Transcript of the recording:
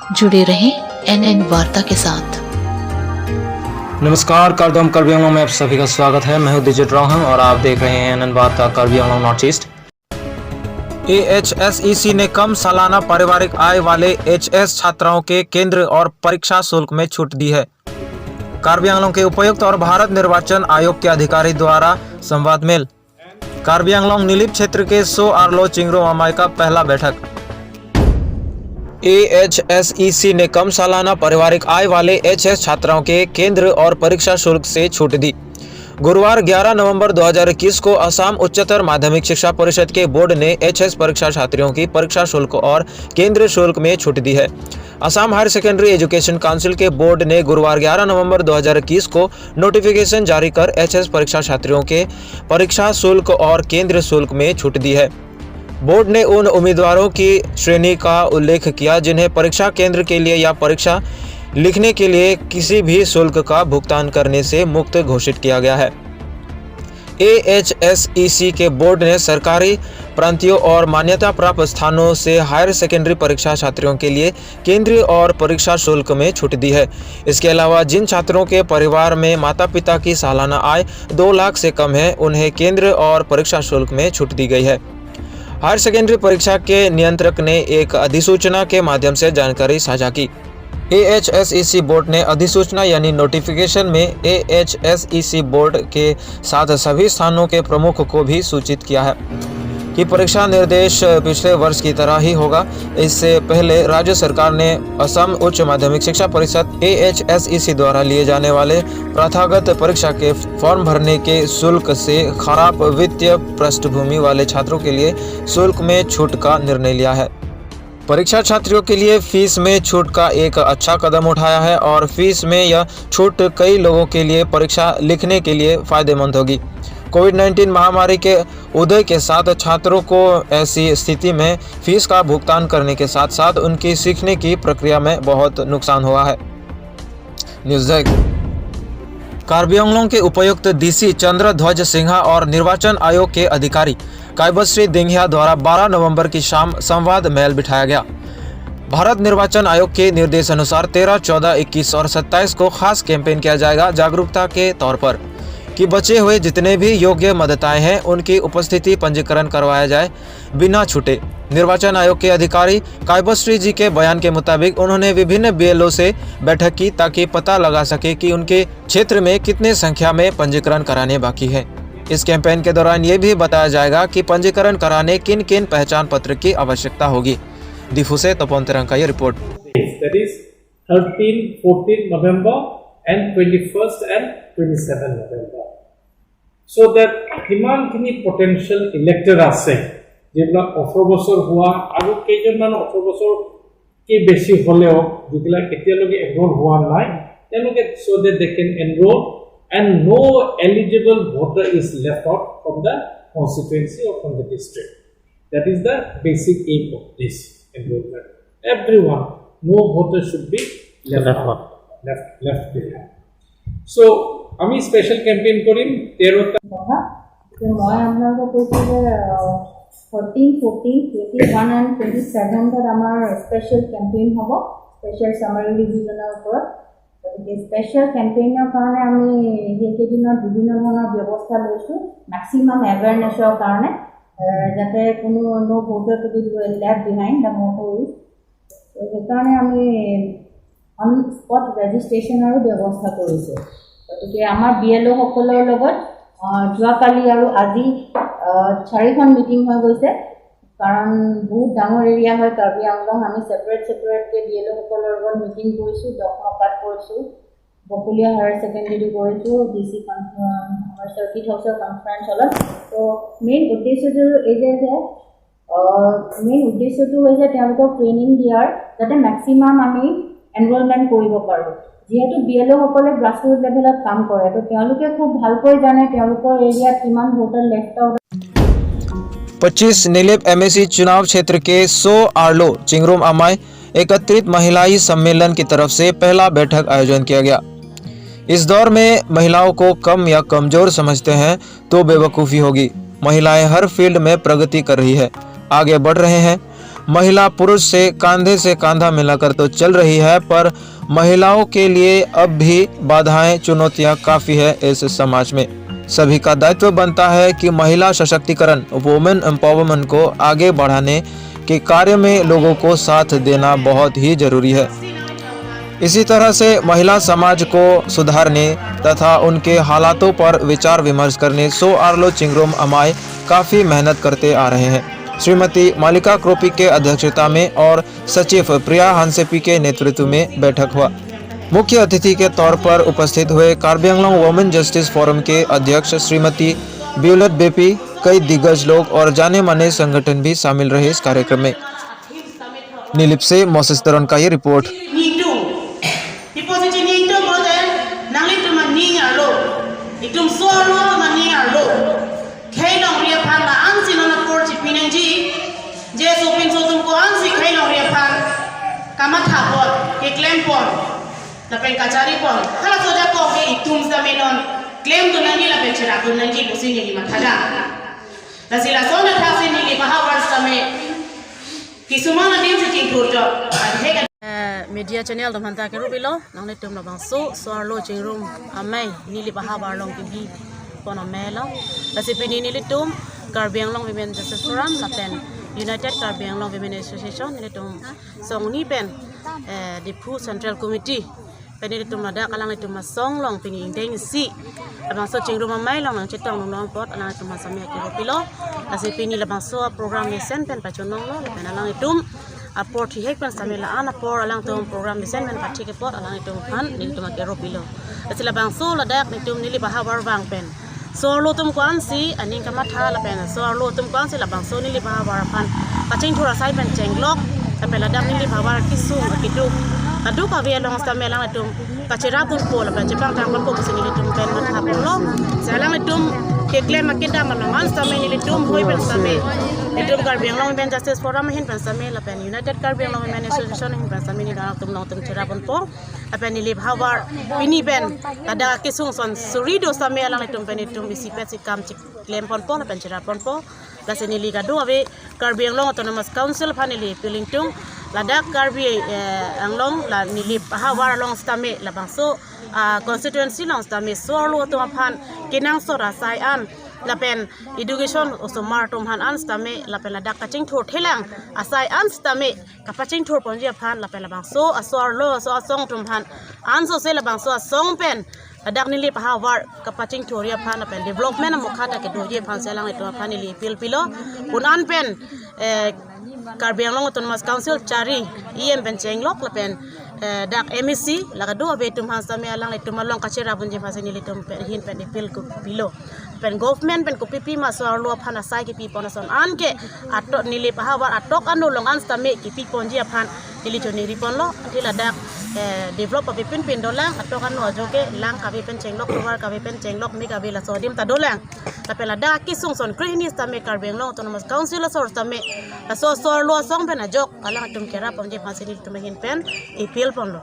जुड़े रहें एनएन वार्ता के साथ। नमस्कार, कार्बी आंगलों में आप सभी का स्वागत है। मैं हूं दिजित राहम और आप देख रहे हैं एनएन वार्ता Karbi Anglong north east. AHSEC ने कम सालाना पारिवारिक आय वाले HS छात्राओं के केंद्र और परीक्षा शुल्क में छूट दी है। कार्बी आंगलों के उपायुक्त और भारत निर्वाचन आयोग के अधिकारी द्वारा संवाद मेल। कार्बी आंगलों नीलिप क्षेत्र के सो आर्लो चिंगरो मामाई का पहला बैठक। AHSEC ने कम सालाना पारिवारिक आय वाले HS छात्राओं के केंद्र और परीक्षा शुल्क से छूट दी। गुरुवार 11 नवंबर 2021 को असम उच्चतर माध्यमिक शिक्षा परिषद के बोर्ड ने HS परीक्षा छात्रियों की परीक्षा शुल्क और केंद्र शुल्क में छूट दी है। Assam higher secondary education council के बोर्ड ने गुरुवार 11 नवंबर 2021 को नोटिफिकेशन जारी कर HS परीक्षा छात्रियों के परीक्षा शुल्क और केंद्र शुल्क में छूट दी है। बोर्ड ने उन उम्मीदवारों की श्रेणी का उल्लेख किया जिन्हें परीक्षा केंद्र के लिए या परीक्षा लिखने के लिए किसी भी शुल्क का भुगतान करने से मुक्त घोषित किया गया है। AHSEC के बोर्ड ने सरकारी प्रांतीयों और मान्यता प्राप्त स्थानों से हायर सेकेंडरी परीक्षा छात्रों के लिए केंद्रीय और परीक्षा शुल्क में छूट दी है। इसके अलावा जिन छात्रों के परिवार में माता पिता की सालाना आय 2 लाख से कम है, उन्हें केंद्र और परीक्षा शुल्क में छूट दी गई है। हायर सेकेंडरी परीक्षा के नियंत्रक ने एक अधिसूचना के माध्यम से जानकारी साझा की। AHSEC बोर्ड ने अधिसूचना यानी नोटिफिकेशन में AHSEC बोर्ड के साथ सभी स्थानों के प्रमुख को भी सूचित किया है कि परीक्षा निर्देश पिछले वर्ष की तरह ही होगा। इससे पहले राज्य सरकार ने असम उच्च माध्यमिक शिक्षा परिषद AHSEC द्वारा लिए जाने वाले प्रथागत परीक्षा के फॉर्म भरने के शुल्क से खराब वित्तीय पृष्ठभूमि वाले छात्रों के लिए शुल्क में छूट का निर्णय लिया है। परीक्षा छात्रियों के लिए फीस में छूट का एक अच्छा कदम उठाया है और फीस में यह छूट कई लोगों के लिए परीक्षा लिखने के लिए फायदेमंद होगी। कोविड-19 महामारी के उदय के साथ छात्रों को ऐसी स्थिति में फीस का भुगतान करने के साथ साथ उनकी सीखने की प्रक्रिया में बहुत नुकसान हुआ है। News desk. कार्बी आंगलों के उपायुक्त DC चंद्रध्वज सिन्हा और निर्वाचन आयोग के अधिकारी कायबश्री दिंघिया द्वारा 12 नवंबर की शाम संवाद मेल बिठाया गया। भारत निर्वाचन आयोग के निर्देशानुसार 13, 14, 21 और 27 को खास कैंपेन किया जाएगा जागरूकता के तौर पर कि बचे हुए जितने भी योग्य मतदाता हैं उनकी उपस्थिति पंजीकरण करवाया जाए बिना छूटे। निर्वाचन आयोग के अधिकारी कायबश्री जी के बयान के मुताबिक उन्होंने विभिन्न BLO से बैठक की ताकि पता लगा सके कि उनके क्षेत्र में कितने संख्या में पंजीकरण कराने बाकी है। इस कैंपेन के दौरान ये भी बताया जाएगा कि पंजीकरण कराने किन किन पहचान पत्र की आवश्यकता होगी। दिफू से तपोन तिरंग का ये report. That is 13, 14 November and 21st and 27 November. So that কিমান খিনি potential elector আছে যেগুলা 18 বছৰ হোৱা আৰু কেইজনমান 18 বছৰ কি বেছি হলেও যেগুলা এতিয়ালৈকে এনৰোল হোৱা নাই তেওঁলোকে so that they can enroll and no eligible voter is left out from the constituency or from the district. That is the basic aim of this enrollment. Everyone, no voter should be left behind. So, আমি special campaign করিম 13 কথা যে মই আপোনালোকক কৈছোঁ যে 14, 14, 21 and 27 আমাৰ special campaign হ'ব special সামাৰী ৰিভিজনৰ ওপৰত। গতিকে স্পেশাল কেম্পেইনৰ কাৰণে আমি সেইকেইদিনত বিভিন্ন ধৰণৰ ব্যৱস্থা লৈছোঁ মেক্সিমাম এৱেৰনেছৰ কাৰণে যাতে কোনো no voter to be left behind the motto is. সেইকাৰণে আমি অন স্পট ৰেজিষ্ট্ৰেশ্যনৰো ব্যৱস্থা কৰিছোঁ। গতিকে আমাৰ BLO সকলৰ লগত যোৱাকালি আৰু আজি 4খন মিটিং হৈ গৈছে কাৰণ বহুত ডাঙৰ এৰিয়া হয় কাৰ্বি আংলং। আমি ছেপাৰেটকৈ BLO সকলৰ লগত মিটিং কৰিছোঁ, দখপাত কৰিছোঁ, বকুলীয়া হায়াৰ ছেকেণ্ডেৰী কৰিছোঁ, DC আমাৰ চাৰ্কিট হাউচৰ কনফাৰেন্স হলত। তো মেইন উদ্দেশ্যটো হৈছে তেওঁলোকক ট্ৰেইনিং দিয়াৰ যাতে মেক্সিমাম আমি এনৰোলমেণ্ট কৰিব পাৰোঁ। যেহেতু BLO সকলে গ্ৰাছৰুট লেভেলত কাম কৰে তো তেওঁলোকে খুব ভালকৈ জানে তেওঁলোকৰ এৰিয়াত কিমান ভোটাৰ লেফ্ট আউট। 25 नीलिप MSC चुनाव क्षेत्र के सो आर्लो चिंगरो मामाई एकत्रित महिलाई सम्मेलन की तरफ से पहला बैठक आयोजन किया गया। इस दौर में महिलाओं को कम या कमजोर समझते हैं तो बेवकूफ़ी होगी। महिलाएं हर फील्ड में प्रगति कर रही है, आगे बढ़ रहे हैं। महिला पुरुष से कांधा मिलाकर तो चल रही है, पर महिलाओं के लिए अब भी बाधाएं, चुनौतियां काफी है। इस समाज में सभी का दायित्व बनता है कि महिला सशक्तिकरण, वुमेन एम्पावरमेंट को आगे बढ़ाने के कार्य में लोगों को साथ देना बहुत ही जरूरी है। इसी तरह से महिला समाज को सुधारने तथा उनके हालातों पर विचार विमर्श करने सो आर्लो चिंगरोम अमाय काफ़ी मेहनत करते आ रहे हैं। श्रीमती मालिका क्रोपी के अध्यक्षता में और सचिव प्रिया हांसेपी के नेतृत्व में बैठक हुआ। मुख्य अतिथि के तौर पर उपस्थित हुए Karbi Anglong women justice forum के अध्यक्ष श्रीमती ब्यूलत बेपी, कई दिग्गज लोग और जाने माने संगठन भी शामिल रहे इस कार्यक्रम में। नीलिप से मोसेस तरन का ये report. Lapen kacari pon, kalau sudah kau ke itum sama non, klaim tu nanti lapen cerah tu nanti bosi ni lima thada. Nasilah sonda thasi ni lima hawar sama, kisumana dia sih kurjo. Media channel tu hantar keru bilo, nang ni tum labang soarlo cingrum amai ni lima hawar long TV pon amai lo. Nasi pini ni tum Karbi Anglong Women Justice Forum, lapen United Karbi Anglong Women Association ni tum song ni pen di Pu Central Committee. Pen itu ada kalang itu masong long pini inteng si abang so cingrum amai long nang cetong long pot alang itu masamnya kiro pilo nasi pini labang so program lesen pen paconong lo pen alang itu aport hihek pen samela an apor alang tu program lesen pen pati ke pot alang itu pan ni itu makiro pilo nasi labang so ladak itu nili bahawar bang pen so lo tum kuan si aning kamatha la pen so lo tum kuan si labang so nili bahawar pan pacing thura sai pen cenglok tapi ladak nili bahawar kisung akitu Adu kami long stamel lang itum kacira pun pola pen jepang tang pun pola sini itum pen mat hapon lo salang itum kekle makita malangan stamel ni itum hoi pen stamel itum Karbi Anglong Women Justice Forum hin pen stamel la pen United Karbi Anglong Women Association hin pen stamel ni dalam tum long tum cira pun po pen ni lip hawar ini pen ada kisung son surido stamel lang itum pen itum bisi pet sikam cik klem pon po la pen cira pon po la sini liga do ave Karbi Anglong Autonomous Council paneli pilingtung ladak Karbi Anglong la nilip hawar long stame la bangso constituency long stame sorlo to aphan kinang sora sai an la pen education oso martum han an stame la pen ladak kaching thor thelang asai an stame kapaching thor ponji aphan la pen la bangso asorlo so asong tum han an so se la bangso asong pen ladak nilip hawar kapaching thor ya phan la pen development mukhata ke doje phan selang itu aphan nilip pilo punan pen Karbi Anglong Autonomous Council cari IM pencenglok lepen dak MEC lagado abe tum hansame alang itu malong kacira bunje phase ni litum hin pen pil ku pilo pen government pen ku pipi masar lo phana sai ki pipon son an ke atok nili pahawar atok anu long an stame ki pipon ji aphan nili choni ripon lo atila dak develop abe pin pin dolang atok anu ajoke lang kabe pen cenglok luar kabe pen cenglok mi kabe la sodim ta dolang tapi la dak kisung son krihni stame Karbi Anglong Autonomous Council sor stame so lo song pen ajok alang tum kera pamje phase ni tum hin pen ipil pon lo